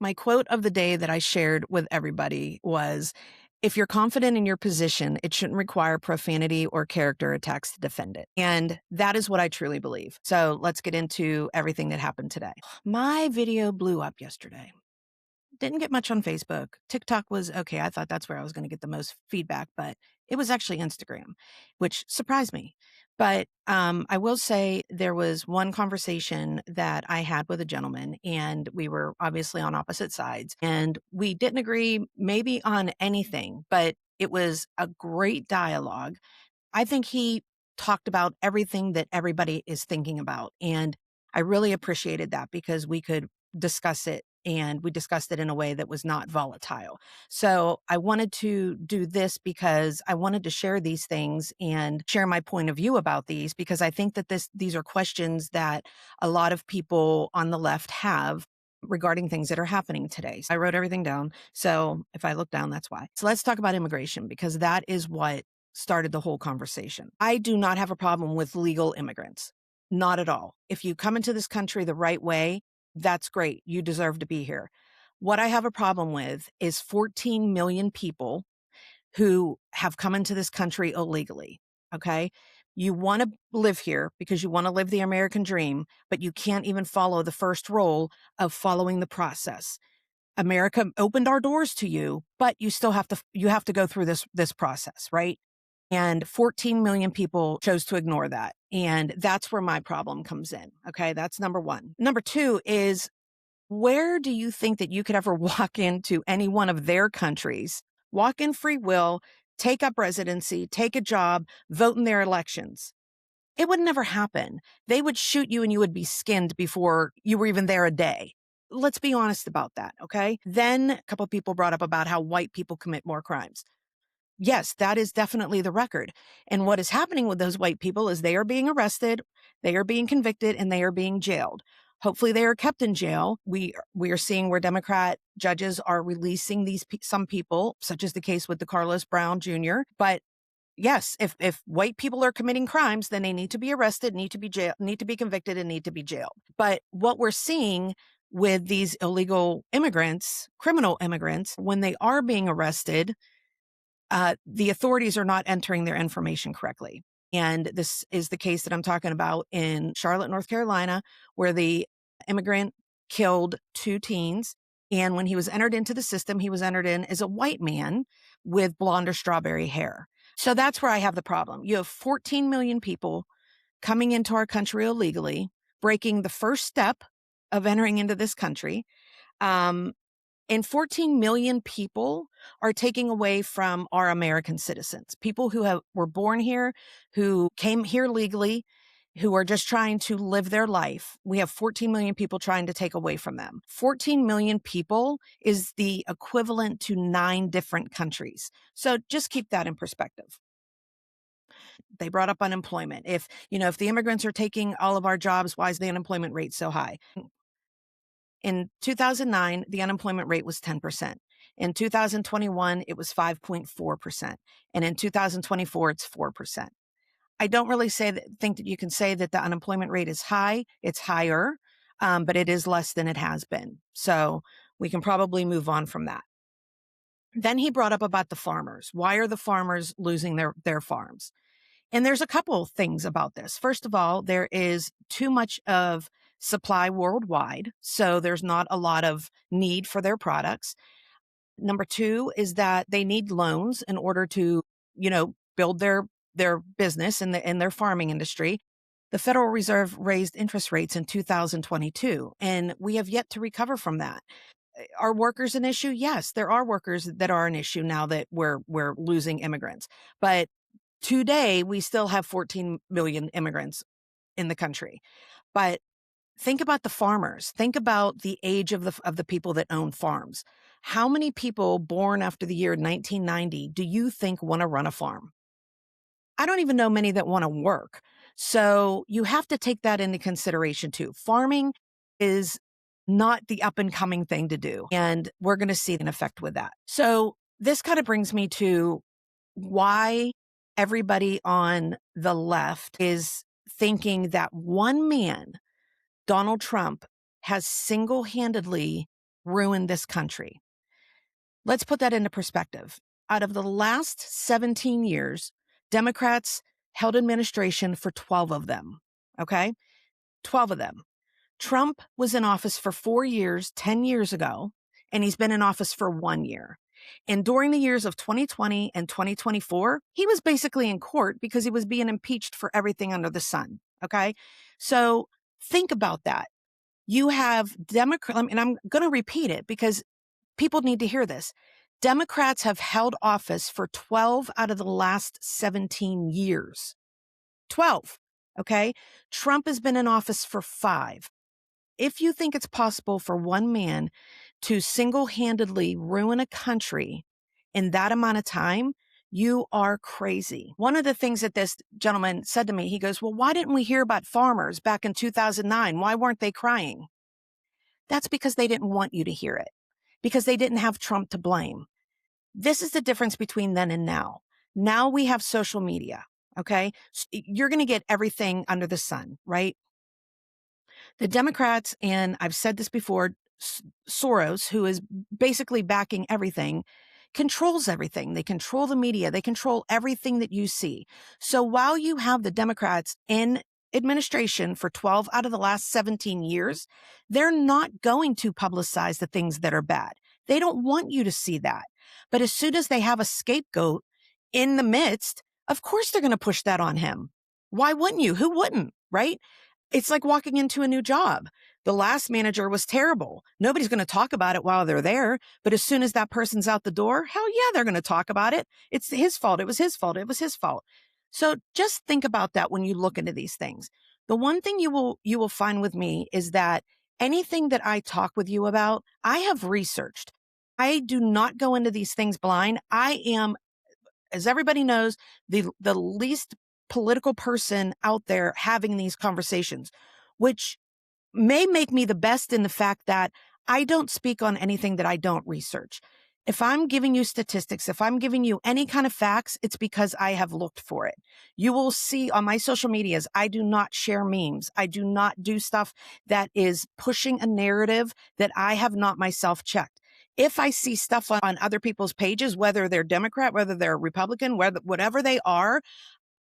My quote of the day that I shared with everybody was, if you're confident in your position, it shouldn't require profanity or character attacks to defend it. And that is what I truly believe. So let's get into everything that happened today. My video blew up yesterday. Didn't get much on Facebook. TikTok was okay. I thought that's where I was going to get the most feedback, but it was actually Instagram, which surprised me. But I will say there was one conversation that I had with a gentleman, and we were obviously on opposite sides, and we didn't agree maybe on anything, but it was a great dialogue. I think he talked about everything that everybody is thinking about. And I really appreciated that because we could discuss it, and we discussed it in a way that was not volatile. So I wanted to do this because I wanted to share these things and share my point of view about these, because I think that these are questions that a lot of people on the left have regarding things that are happening today. So I wrote everything down. So if I look down, that's why. So let's talk about immigration, because that is what started the whole conversation. I do not have a problem with legal immigrants. Not at all. If you come into this country the right way, that's great. You deserve to be here. What I have a problem with is 14 million people who have come into this country illegally. Okay. You want to live here because you want to live the American dream, but you can't even follow the first rule of following the process. America opened our doors to you, but you still have to go through this process, right? And 14 million people chose to ignore that. And that's where my problem comes in. Okay. That's number one. Number two is, where do you think that you could ever walk into any one of their countries, walk in free will, take up residency, take a job, vote in their elections? It would never happen. They would shoot you and you would be skinned before you were even there a day. Let's be honest about that. Okay. Then a couple of people brought up about how white people commit more crimes. Yes, that is definitely the record. And what is happening with those white people is they are being arrested, they are being convicted, and they are being jailed. Hopefully they are kept in jail. We are seeing where Democrat judges are releasing some people, such as the case with the Carlos Brown Jr. But yes, if white people are committing crimes, then they need to be arrested, need to be convicted, and need to be jailed. But what we're seeing with these illegal immigrants, criminal immigrants, when they are being arrested, the authorities are not entering their information correctly. And this is the case that I'm talking about in Charlotte, North Carolina, where the immigrant killed 2 teens. And when he was entered into the system, he was entered in as a white man with blonde or strawberry hair. So that's where I have the problem. You have 14 million people coming into our country illegally, breaking the first step of entering into this country. And 14 million people are taking away from our American citizens, people who were born here, who came here legally, who are just trying to live their life. We have 14 million people trying to take away from them. 14 million people is the equivalent to 9 different countries. So just keep that in perspective. They brought up unemployment. If the immigrants are taking all of our jobs, why is the unemployment rate so high? In 2009, the unemployment rate was 10%. In 2021, it was 5.4%. And in 2024, it's 4%. I don't really think that you can say that the unemployment rate is high. It's higher, but it is less than it has been. So we can probably move on from that. Then he brought up about the farmers. Why are the farmers losing their farms? And there's a couple things about this. First of all, there is too much of supply worldwide, so there's not a lot of need for their products. Number 2 is that they need loans in order to, build their business in their farming industry. The Federal Reserve raised interest rates in 2022, and we have yet to recover from that. Are workers an issue? Yes, there are workers that are an issue now that we're losing immigrants. But today, we still have 14 million immigrants in the country. But think about the farmers. Think about the age of the people that own farms. How many people born after the year 1990 do you think want to run a farm? I don't even know many that want to work. So you have to take that into consideration too. Farming is not the up and coming thing to do. And we're going to see an effect with that. So this kind of brings me to why everybody on the left is thinking that one man, Donald Trump, has single-handedly ruined this country. Let's put that into perspective. Out of the last 17 years, Democrats held administration for 12 of them. Okay? 12 of them. Trump was in office for 4 years, 10 years ago, and he's been in office for 1 year. And during the years of 2020 and 2024, he was basically in court because he was being impeached for everything under the sun. Okay? So think about that. You have Democrats, and I'm going to repeat it because people need to hear this. Democrats have held office for 12 out of the last 17 years. 12. Okay? Trump has been in office for 5. If you think it's possible for one man to single-handedly ruin a country in that amount of time, you are crazy. One of the things that this gentleman said to me, he goes, well, why didn't we hear about farmers back in 2009? Why weren't they crying? That's because they didn't want you to hear it, because they didn't have Trump to blame. This is the difference between then and now. Now we have social media, okay? You're going to get everything under the sun, right? The Democrats, and I've said this before, Soros, who is basically backing everything, controls everything. They control the media. They control everything that you see. So while you have the Democrats in administration for 12 out of the last 17 years, they're not going to publicize the things that are bad. They don't want you to see that. But as soon as they have a scapegoat in the midst, of course they're going to push that on him. Why wouldn't you? Who wouldn't, right? It's like walking into a new job. The last manager was terrible. Nobody's going to talk about it while they're there. But as soon as that person's out the door, hell yeah, they're going to talk about it. It's his fault. It was his fault. It was his fault. So just think about that when you look into these things. The one thing you will find with me is that anything that I talk with you about, I have researched. I do not go into these things blind. I am, as everybody knows, the least political person out there having these conversations, which may make me the best in the fact that I don't speak on anything that I don't research. If I'm giving you statistics, if I'm giving you any kind of facts, it's because I have looked for it. You will see on my social medias, I do not share memes. I do not do stuff that is pushing a narrative that I have not myself checked. If I see stuff on other people's pages, whether they're Democrat, whether they're Republican, whatever they are,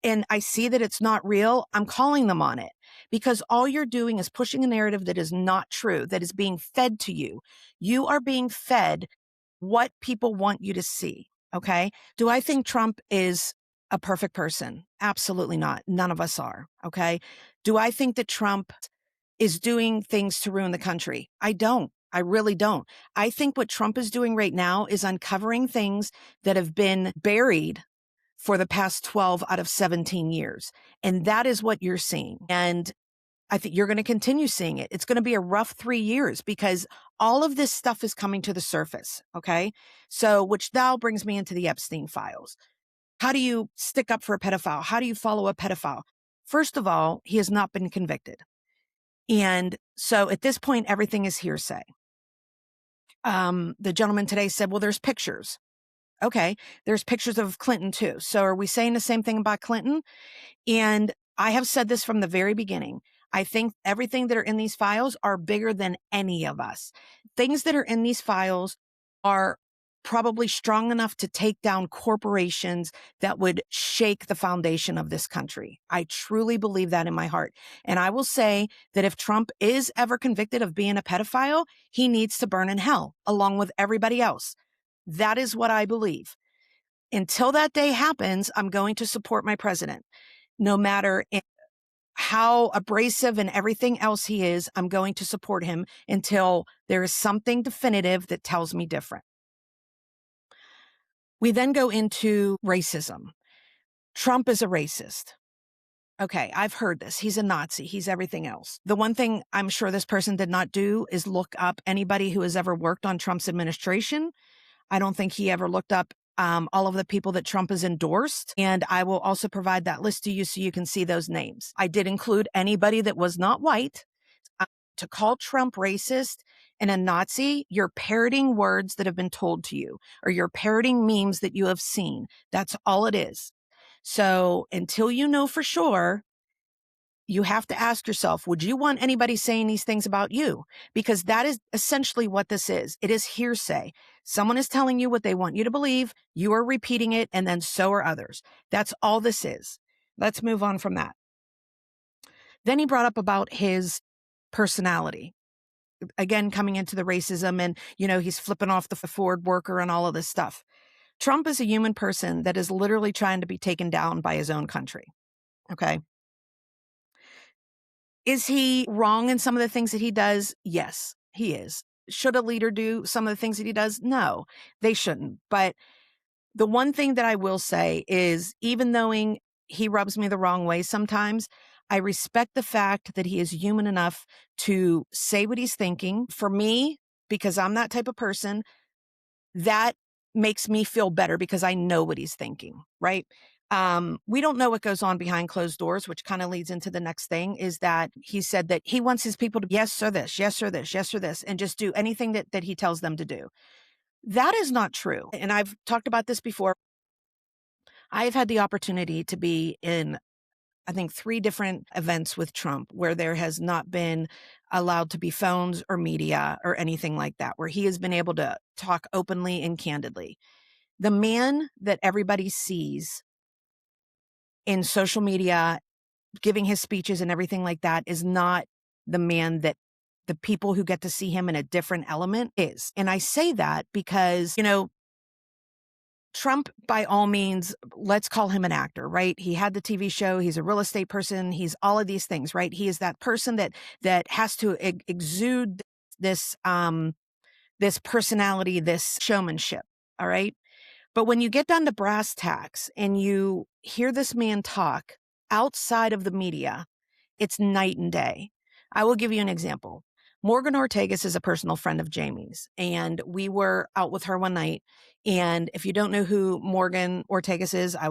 and I see that it's not real, I'm calling them on it, because all you're doing is pushing a narrative that is not true, that is being fed to you. You are being fed what people want you to see. Okay. Do I think Trump is a perfect person? Absolutely not. None of us are. Okay. Do I think that Trump is doing things to ruin the country? I don't. I really don't. I think what Trump is doing right now is uncovering things that have been buried for the past 12 out of 17 years. And that is what you're seeing. And I think you're going to continue seeing it. It's going to be a rough 3 years because all of this stuff is coming to the surface. Okay. So, which now brings me into the Epstein files. How do you stick up for a pedophile? How do you follow a pedophile? First of all, he has not been convicted. And so at this point, everything is hearsay. The gentleman today said, well, there's pictures. Okay. There's pictures of Clinton too. So are we saying the same thing about Clinton? And I have said this from the very beginning. I think everything that are in these files are bigger than any of us. Things that are in these files are probably strong enough to take down corporations that would shake the foundation of this country. I truly believe that in my heart. And I will say that if Trump is ever convicted of being a pedophile, he needs to burn in hell along with everybody else. That is what I believe. Until that day happens, I'm going to support my president. No matter how abrasive and everything else he is, I'm going to support him until there is something definitive that tells me different. We then go into racism. Trump is a racist. Okay, I've heard this. He's a Nazi. He's everything else. The one thing I'm sure this person did not do is look up anybody who has ever worked on Trump's administration. I don't think he ever looked up all of the people that Trump has endorsed. And I will also provide that list to you so you can see those names. I did include anybody that was not white. To call Trump racist and a Nazi, you're parroting words that have been told to you, or you're parroting memes that you have seen. That's all it is. So until you know for sure, you have to ask yourself, would you want anybody saying these things about you? Because that is essentially what this is. It is hearsay. Someone is telling you what they want you to believe. You are repeating it, and then so are others. That's all this is. Let's move on from that. Then he brought up about his personality. Again, coming into the racism and, he's flipping off the Ford worker and all of this stuff. Trump is a human person that is literally trying to be taken down by his own country. Okay. Is he wrong in some of the things that he does? Yes, he is. Should a leader do some of the things that he does? No, they shouldn't. But the one thing that I will say is, even though he rubs me the wrong way sometimes, I respect the fact that he is human enough to say what he's thinking. For me, because I'm that type of person, that makes me feel better because I know what he's thinking, right? We don't know what goes on behind closed doors, which kind of leads into the next thing, is that he said that he wants his people to yes or this, yes or this, yes or this, and just do anything that he tells them to do. That is not true. And I've talked about this before. I've had the opportunity to be in, I think, 3 different events with Trump where there has not been allowed to be phones or media or anything like that, where he has been able to talk openly and candidly. The man that everybody sees in social media, giving his speeches and everything like that, is not the man that the people who get to see him in a different element is. And I say that because, Trump, by all means, let's call him an actor, right? He had the TV show. He's a real estate person. He's all of these things, right? He is that person that has to exude this this personality, this showmanship. All right. But when you get down to brass tacks and you hear this man talk outside of the media, it's night and day. I will give you an example. Morgan Ortagus is a personal friend of Jamie's, and we were out with her one night. And if you don't know who Morgan Ortagus is, I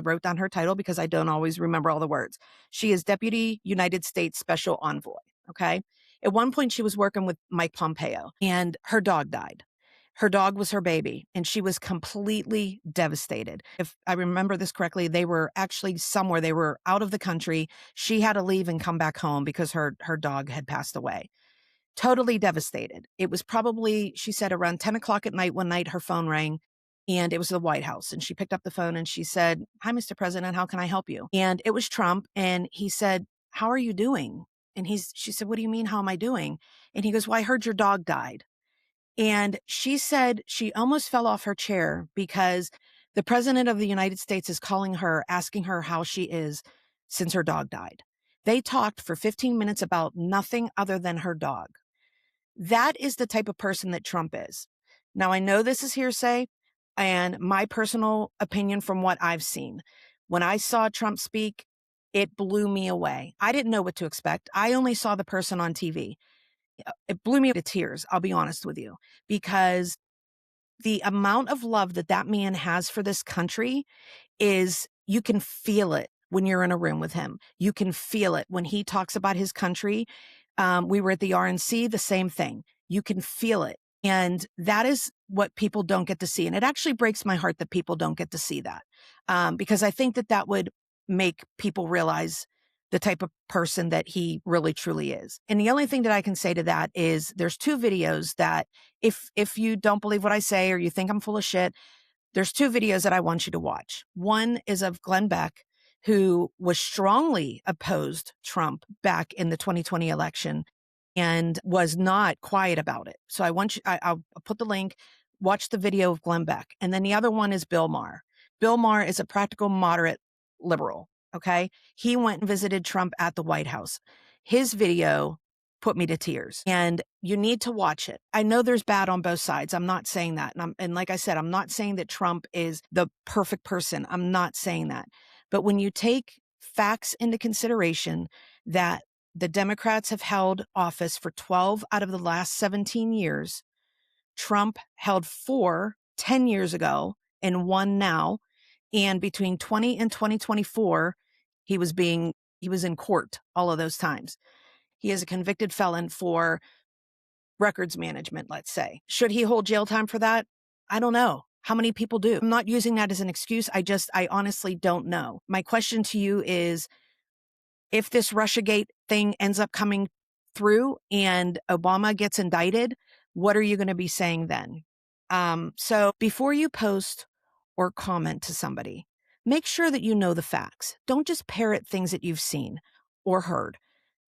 wrote down her title because I don't always remember all the words. She is Deputy United States Special Envoy. Okay. At one point, she was working with Mike Pompeo, and her dog died. Her dog was her baby, and she was completely devastated. If I remember this correctly, they were actually somewhere. They were out of the country. She had to leave and come back home because her dog had passed away. Totally devastated. It was probably, she said, around 10 o'clock at night. One night her phone rang, and it was the White House. And she picked up the phone and she said, "Hi, Mr. President, how can I help you?" And it was Trump. And he said, "How are you doing?" And she said, "What do you mean, how am I doing?" And he goes, "Well, I heard your dog died." And she said she almost fell off her chair because the president of the United States is calling her, asking her how she is since her dog died. They talked for 15 minutes about nothing other than her dog. That is the type of person that Trump is. Now, I know this is hearsay and my personal opinion from what I've seen. When I saw Trump speak, it blew me away. I didn't know what to expect. I only saw the person on TV. It blew me to tears, I'll be honest with you, because the amount of love that man has for this country is, you can feel it when you're in a room with him. You can feel it when he talks about his country. We were at the RNC, the same thing. You can feel it. And that is what people don't get to see. And it actually breaks my heart that people don't get to see that, because I think that would make people realize the type of person that he really truly is. And the only thing that I can say to that is, there's 2 videos that, if you don't believe what I say or you think I'm full of shit, there's 2 videos that I want you to watch. One is of Glenn Beck, who was strongly opposed Trump back in the 2020 election and was not quiet about it. So I'll put the link, watch the video of Glenn Beck. And then the other one is Bill Maher. Bill Maher is a practical moderate liberal. Okay. He went and visited Trump at the White House. His video put me to tears, and you need to watch it. I know there's bad on both sides. I'm not saying that. And like I said, I'm not saying that Trump is the perfect person. I'm not saying that. But when you take facts into consideration, that the Democrats have held office for 12 out of the last 17 years, Trump held 4 10 years ago and 1 now. And between 20 and 2024, he was in court all of those times. He is a convicted felon for records management, let's say. Should he hold jail time for that? I don't know. How many people do? I'm not using that as an excuse. I honestly don't know. My question to you is, If this Russiagate thing ends up coming through and Obama gets indicted, what are you going to be saying then? So before you post or comment to somebody, make sure that you know the facts. Don't just parrot things that you've seen or heard.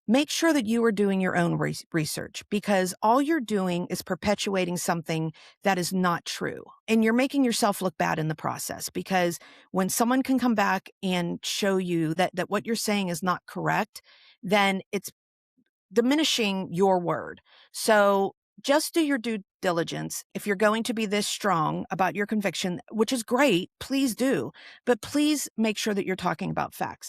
Make sure that you are doing your own research, because all you're doing is perpetuating something that is not true. And you're making yourself look bad in the process, because when someone can come back and show you that what you're saying is not correct, then it's diminishing your word. So just do your due diligence. If you're going to be this strong about your conviction, which is great, please do. But please make sure that you're talking about facts.